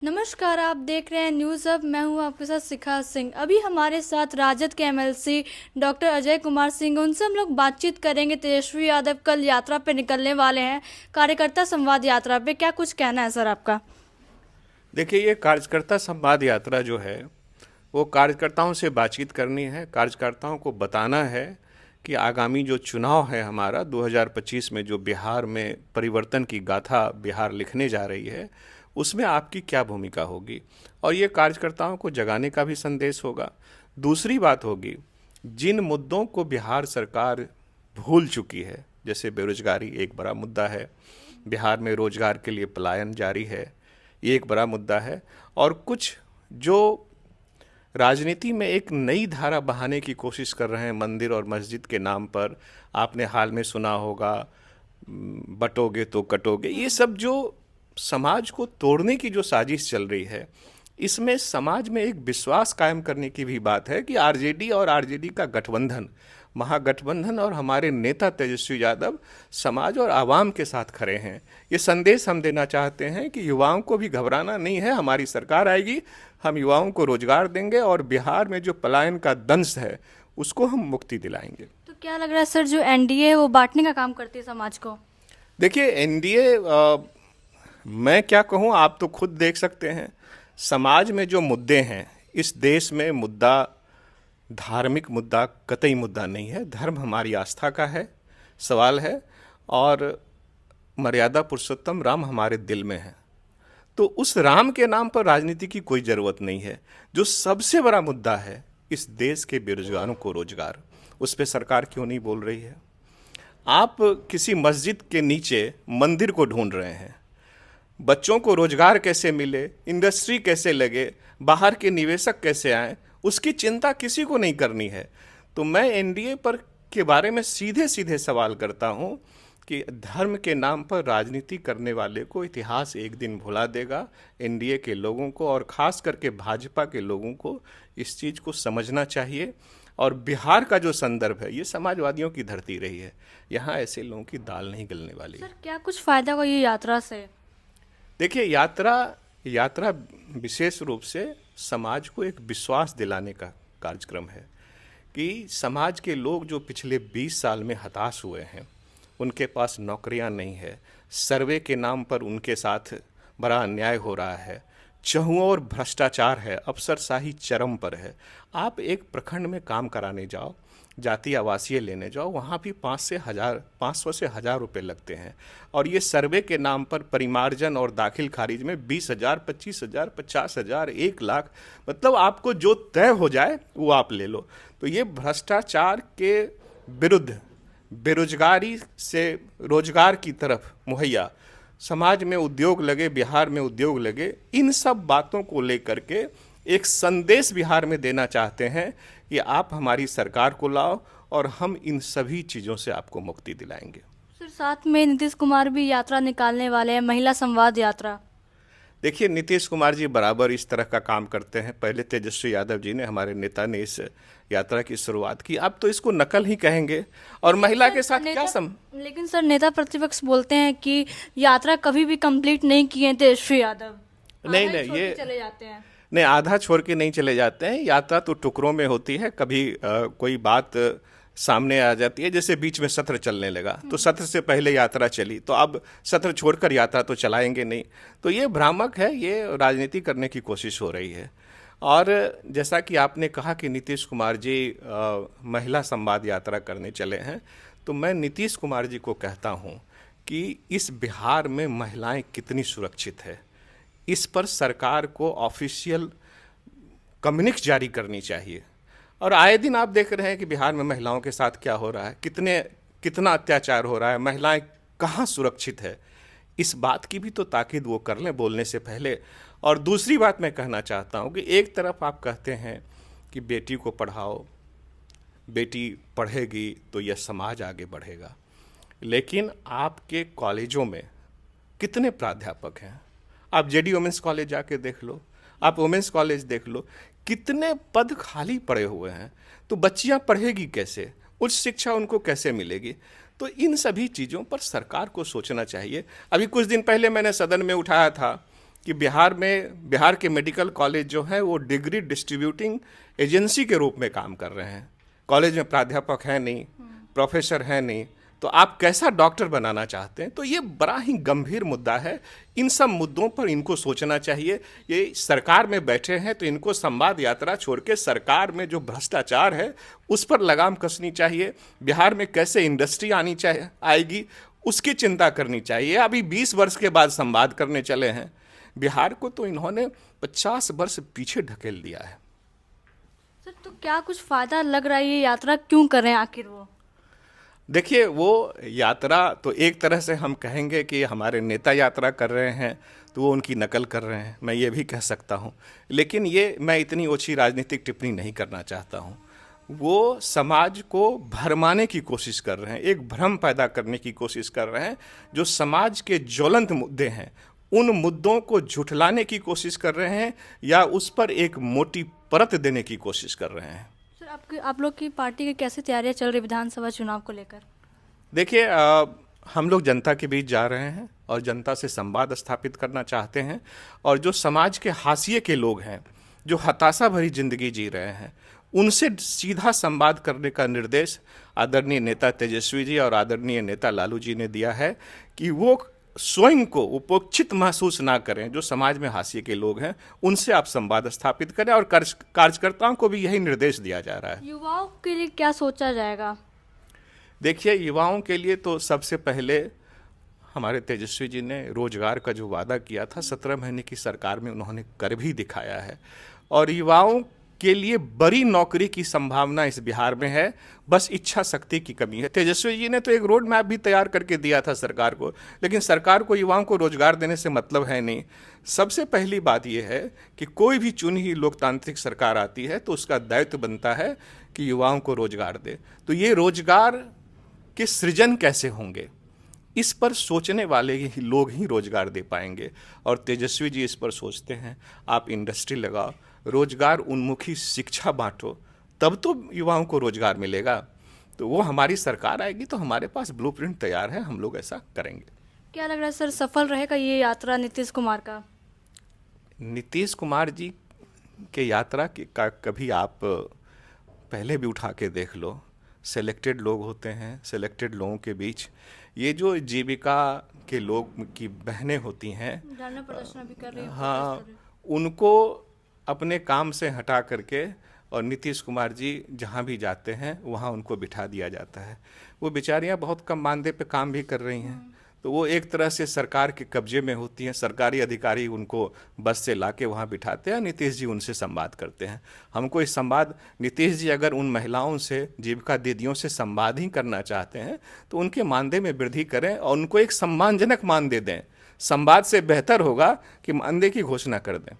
नमस्कार, आप देख रहे हैं न्यूज़ अब। मैं हूं आपके साथ शिखा सिंह। अभी हमारे साथ राजद के एमएलसी डॉक्टर अजय कुमार सिंह, उनसे हम लोग बातचीत करेंगे। तेजस्वी यादव कल यात्रा पे निकलने वाले हैं, कार्यकर्ता संवाद यात्रा पे। क्या कुछ कहना है सर आपका? देखिए, ये कार्यकर्ता संवाद यात्रा जो है वो कार्यकर्ताओं से बातचीत करनी है। कार्यकर्ताओं को बताना है कि आगामी जो चुनाव है हमारा 2025 में, जो बिहार में परिवर्तन की गाथा बिहार लिखने जा रही है, उसमें आपकी क्या भूमिका होगी। और ये कार्यकर्ताओं को जगाने का भी संदेश होगा। दूसरी बात होगी, जिन मुद्दों को बिहार सरकार भूल चुकी है, जैसे बेरोजगारी एक बड़ा मुद्दा है, बिहार में रोजगार के लिए पलायन जारी है, ये एक बड़ा मुद्दा है। और कुछ जो राजनीति में एक नई धारा बहाने की कोशिश कर रहे हैं मंदिर और मस्जिद के नाम पर, आपने हाल में सुना होगा, बटोगे तो कटोगे, ये सब जो समाज को तोड़ने की जो साजिश चल रही है, इसमें समाज में एक विश्वास कायम करने की भी बात है कि आरजेडी और आरजेडी का गठबंधन, महागठबंधन, और हमारे नेता तेजस्वी यादव समाज और आवाम के साथ खड़े हैं। ये संदेश हम देना चाहते हैं कि युवाओं को भी घबराना नहीं है, हमारी सरकार आएगी, हम युवाओं को रोजगार देंगे और बिहार में जो पलायन का दंश है उसको हम मुक्ति दिलाएंगे। तो क्या लग रहा है सर, जो एनडीए है वो बांटने का काम करती है समाज को? देखिए, एनडीए, मैं क्या कहूँ, आप तो खुद देख सकते हैं समाज में जो मुद्दे हैं इस देश में। मुद्दा धार्मिक मुद्दा कतई मुद्दा नहीं है, धर्म हमारी आस्था का है, सवाल है। और मर्यादा पुरुषोत्तम राम हमारे दिल में है, तो उस राम के नाम पर राजनीति की कोई ज़रूरत नहीं है। जो सबसे बड़ा मुद्दा है इस देश के बेरोजगारों को रोजगार, उस पर सरकार क्यों नहीं बोल रही है। आप किसी मस्जिद के नीचे मंदिर को ढूंढ रहे हैं, बच्चों को रोजगार कैसे मिले, इंडस्ट्री कैसे लगे, बाहर के निवेशक कैसे आए, उसकी चिंता किसी को नहीं करनी है। तो मैं एनडीए पर के बारे में सीधे सीधे सवाल करता हूं कि धर्म के नाम पर राजनीति करने वाले को इतिहास एक दिन भुला देगा। एनडीए के लोगों को और खास करके भाजपा के लोगों को इस चीज़ को समझना चाहिए। और बिहार का जो संदर्भ है, ये समाजवादियों की धरती रही है, यहाँ ऐसे लोगों की दाल नहीं गलने वाली है। सर, क्या कुछ फायदा होगा ये यात्रा से? देखिए, यात्रा यात्रा विशेष रूप से समाज को एक विश्वास दिलाने का कार्यक्रम है कि समाज के लोग जो पिछले 20 साल में हताश हुए हैं, उनके पास नौकरियां नहीं है, सर्वे के नाम पर उनके साथ बड़ा अन्याय हो रहा है, चहुओं और भ्रष्टाचार है, अफसरशाही चरम पर है। आप एक प्रखंड में काम कराने जाओ, जाति आवासीय लेने जाओ, वहाँ भी 500 से 1000 रुपये लगते हैं। और ये सर्वे के नाम पर परिमार्जन और दाखिल खारिज में 20,000, 25,000, 50,000, 1 लाख, मतलब आपको जो तय हो जाए वो आप ले लो। तो ये भ्रष्टाचार के विरुद्ध, बेरोजगारी से रोजगार की तरफ मुहैया, समाज में उद्योग लगे, बिहार में उद्योग लगे, इन सब बातों को लेकर के एक संदेश बिहार में देना चाहते हैं कि आप हमारी सरकार को लाओ और हम इन सभी चीज़ों से आपको मुक्ति दिलाएंगे। सर, साथ में नीतीश कुमार भी यात्रा निकालने वाले हैं, महिला संवाद यात्रा। देखिए, नीतीश कुमार जी बराबर इस तरह का काम करते हैं। पहले तेजस्वी यादव जी ने, हमारे नेता ने, इस यात्रा की शुरुआत की। अब तो इसको नकल ही कहेंगे। और महिला के साथ क्या लेकिन सर, नेता प्रतिपक्ष बोलते हैं कि यात्रा कभी भी कंप्लीट नहीं किए तेजस्वी यादव, नहीं आधा ही नहीं, छोड़ के ये चले जाते हैं। नहीं, आधा छोड़ के नहीं चले जाते हैं। यात्रा तो टुकड़ों में होती है। कभी कोई बात सामने आ जाती है, जैसे बीच में सत्र चलने लगा तो सत्र से पहले यात्रा चली, तो अब सत्र छोड़कर यात्रा तो चलाएंगे नहीं। तो ये भ्रामक है, ये राजनीति करने की कोशिश हो रही है। और जैसा कि आपने कहा कि नीतीश कुमार जी महिला संवाद यात्रा करने चले हैं, तो मैं नीतीश कुमार जी को कहता हूँ कि इस बिहार में महिलाएं कितनी सुरक्षित है, इस पर सरकार को ऑफिशियल कम्युनिक जारी करनी चाहिए। और आए दिन आप देख रहे हैं कि बिहार में महिलाओं के साथ क्या हो रहा है, कितना अत्याचार हो रहा है, महिलाएं कहाँ सुरक्षित है। इस बात की भी तो ताकीद वो कर लें बोलने से पहले। और दूसरी बात मैं कहना चाहता हूँ कि एक तरफ आप कहते हैं कि बेटी को पढ़ाओ, बेटी पढ़ेगी तो यह समाज आगे बढ़ेगा, लेकिन आपके कॉलेजों में कितने प्राध्यापक हैं? आप जेडी वुमेंस कॉलेज जाके देख लो, आप वुमेंस कॉलेज देख लो, कितने पद खाली पड़े हुए हैं। तो बच्चियां पढ़ेगी कैसे, उच्च शिक्षा उनको कैसे मिलेगी? तो इन सभी चीज़ों पर सरकार को सोचना चाहिए। अभी कुछ दिन पहले मैंने सदन में उठाया था कि बिहार के मेडिकल कॉलेज जो हैं वो डिग्री डिस्ट्रीब्यूटिंग एजेंसी के रूप में काम कर रहे हैं। कॉलेज में प्राध्यापक है नहीं, प्रोफेसर है नहीं, तो आप कैसा डॉक्टर बनाना चाहते हैं? तो ये बड़ा ही गंभीर मुद्दा है। इन सब मुद्दों पर इनको सोचना चाहिए। ये सरकार में बैठे हैं तो इनको संवाद यात्रा छोड़ के सरकार में जो भ्रष्टाचार है उस पर लगाम कसनी चाहिए। बिहार में कैसे इंडस्ट्री आनी चाहिए, आएगी, उसकी चिंता करनी चाहिए। अभी 20 वर्ष के बाद संवाद करने चले हैं। बिहार को तो इन्होंने 50 वर्ष पीछे ढकेल दिया है। सर, तो क्या कुछ फायदा लग रहा है, ये यात्रा क्यों कर रहे हैं आखिर वो? देखिए, वो यात्रा तो एक तरह से हम कहेंगे कि हमारे नेता यात्रा कर रहे हैं तो वो उनकी नकल कर रहे हैं, मैं ये भी कह सकता हूँ। लेकिन ये मैं इतनी ओछी राजनीतिक टिप्पणी नहीं करना चाहता हूँ। वो समाज को भरमाने की कोशिश कर रहे हैं, एक भ्रम पैदा करने की कोशिश कर रहे हैं। जो समाज के ज्वलंत मुद्दे हैं उन मुद्दों को झुठलाने की कोशिश कर रहे हैं या उस पर एक मोटी परत देने की कोशिश कर रहे हैं। सर, आप लोग की पार्टी की कैसी तैयारियां चल रही विधानसभा चुनाव को लेकर? देखिए, हम लोग जनता के बीच जा रहे हैं और जनता से संवाद स्थापित करना चाहते हैं। और जो समाज के हाशिए के लोग हैं, जो हताशा भरी जिंदगी जी रहे हैं, उनसे सीधा संवाद करने का निर्देश आदरणीय नेता तेजस्वी जी और आदरणीय नेता लालू जी ने दिया है कि वो स्वयं को उपेक्षित महसूस ना करें। जो समाज में हाशिए के लोग हैं उनसे आप संवाद स्थापित करें, और कार्यकर्ताओं को भी यही निर्देश दिया जा रहा है। युवाओं के लिए क्या सोचा जाएगा? देखिए, युवाओं के लिए तो सबसे पहले हमारे तेजस्वी जी ने रोजगार का जो वादा किया था 17 महीने की सरकार में उन्होंने कर भी दिखाया है। और युवाओं के लिए बड़ी नौकरी की संभावना इस बिहार में है, बस इच्छा शक्ति की कमी है। तेजस्वी जी ने तो एक रोड मैप भी तैयार करके दिया था सरकार को, लेकिन सरकार को युवाओं को रोजगार देने से मतलब है नहीं। सबसे पहली बात यह है कि कोई भी चुनी हुई लोकतांत्रिक सरकार आती है तो उसका दायित्व बनता है कि युवाओं को रोजगार दे। तो ये रोजगार के सृजन कैसे होंगे, इस पर सोचने वाले ही लोग ही रोजगार दे पाएंगे। और तेजस्वी जी इस पर सोचते हैं। आप इंडस्ट्री लगाओ, रोजगार उन्मुखी शिक्षा बांटो, तब तो युवाओं को रोजगार मिलेगा। तो वो हमारी सरकार आएगी तो हमारे पास ब्लूप्रिंट तैयार है, हम लोग ऐसा करेंगे। क्या लग रहा है सर, सफल रहेगा ये यात्रा नीतीश कुमार का? नीतीश कुमार जी के यात्रा का कभी आप पहले भी उठा के देख लो। सेलेक्टेड लोग होते हैं, सेलेक्टेड लोगों के बीच ये जो जीविका के लोग की बहनें होती हैं, धरना प्रदर्शन भी कर रही हैं, हाँ, उनको अपने काम से हटा करके और नीतीश कुमार जी जहाँ भी जाते हैं वहाँ उनको बिठा दिया जाता है। वो बेचारियाँ बहुत कम मानदेय पे काम भी कर रही हैं, तो वो एक तरह से सरकार के कब्जे में होती हैं। सरकारी अधिकारी उनको बस से लाके वहाँ बिठाते हैं, नीतीश जी उनसे संवाद करते हैं। हमको इस संवाद, नीतीश जी अगर उन महिलाओं से, जीविका दीदियों से संवाद ही करना चाहते हैं तो उनके मानदेय में वृद्धि करें और उनको एक सम्मानजनक मानदेय दें। संवाद से बेहतर होगा कि मानदेय की घोषणा कर दें।